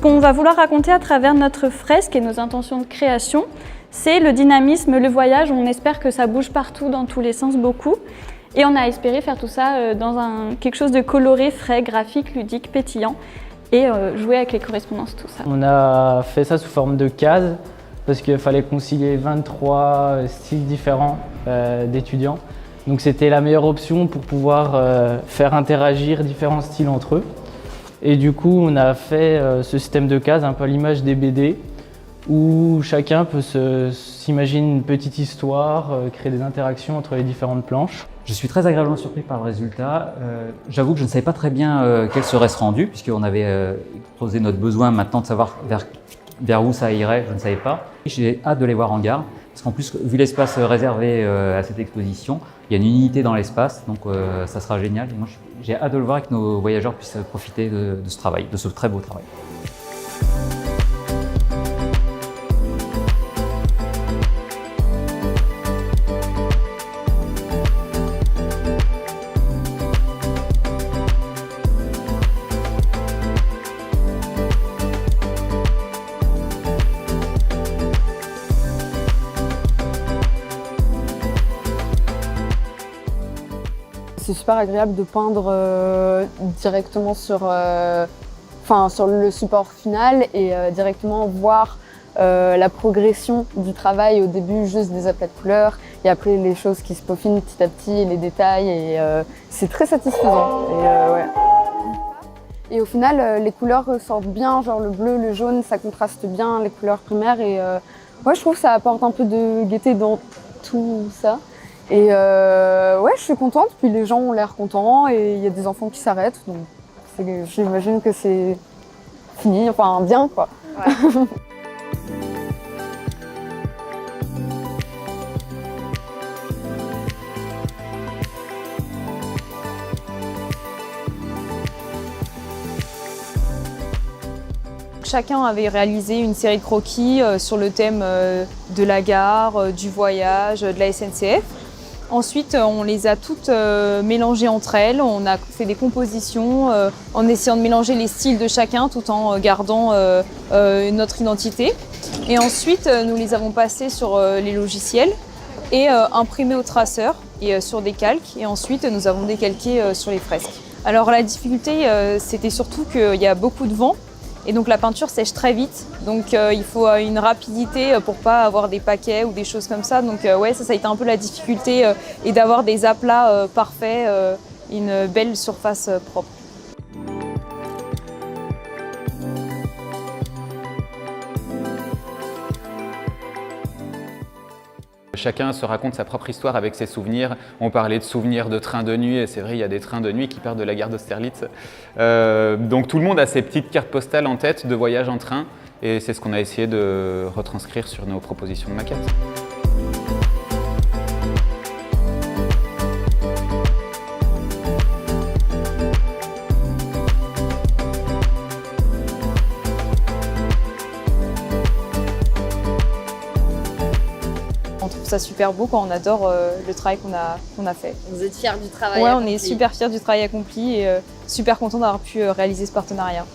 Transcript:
qu'on va vouloir raconter à travers notre fresque et nos intentions de création, c'est le dynamisme, le voyage. On espère que ça bouge partout, dans tous les sens, beaucoup. Et on a espéré faire tout ça dans quelque chose de coloré, frais, graphique, ludique, pétillant et jouer avec les correspondances, tout ça. On a fait ça sous forme de cases parce qu'il fallait concilier 23 styles différents d'étudiants. Donc c'était la meilleure option pour pouvoir faire interagir différents styles entre eux. Et du coup, on a fait ce système de cases un peu à l'image des BD où chacun peut s'imaginer une petite histoire, créer des interactions entre les différentes planches. Je suis très agréablement surpris par le résultat. J'avoue que je ne savais pas très bien quel serait ce rendu, puisqu'on avait posé notre besoin maintenant de savoir vers où ça irait, je ne savais pas. J'ai hâte de les voir en gare, parce qu'en plus, vu l'espace réservé à cette exposition, il y a une unité dans l'espace, donc ça sera génial. Et moi, j'ai hâte de le voir et que nos voyageurs puissent profiter de ce travail, de ce très beau travail. C'est super agréable de peindre directement sur le support final et directement voir la progression du travail. Au début, juste des aplats de couleurs et après les choses qui se peaufinent petit à petit, les détails et c'est très satisfaisant. Et au final, les couleurs ressortent bien, genre le bleu, le jaune, ça contraste bien les couleurs primaires et ouais, je trouve que ça apporte un peu de gaieté dans tout ça. Et ouais, je suis contente, puis les gens ont l'air contents et il y a des enfants qui s'arrêtent, donc j'imagine que c'est fini, enfin bien quoi. Ouais. Chacun avait réalisé une série de croquis sur le thème de la gare, du voyage, de la SNCF. Ensuite, on les a toutes mélangées entre elles. On a fait des compositions en essayant de mélanger les styles de chacun tout en gardant notre identité. Et ensuite, nous les avons passées sur les logiciels et imprimées au traceur et sur des calques. Et ensuite, nous avons décalqué sur les fresques. Alors la difficulté, c'était surtout qu'il y a beaucoup de vent. Et donc la peinture sèche très vite, donc il faut une rapidité pour pas avoir des paquets ou des choses comme ça. Donc ouais, ça a été un peu la difficulté et d'avoir des aplats parfaits, une belle surface propre. Chacun se raconte sa propre histoire avec ses souvenirs. On parlait de souvenirs de trains de nuit et c'est vrai, il y a des trains de nuit qui partent de la gare d'Austerlitz. Donc tout le monde a ses petites cartes postales en tête de voyage en train et c'est ce qu'on a essayé de retranscrire sur nos propositions de maquettes. On trouve ça super beau quand on adore le travail qu'on a fait. Vous êtes fiers du travail accompli? accompli? On est super fiers du travail accompli et super contents d'avoir pu réaliser ce partenariat.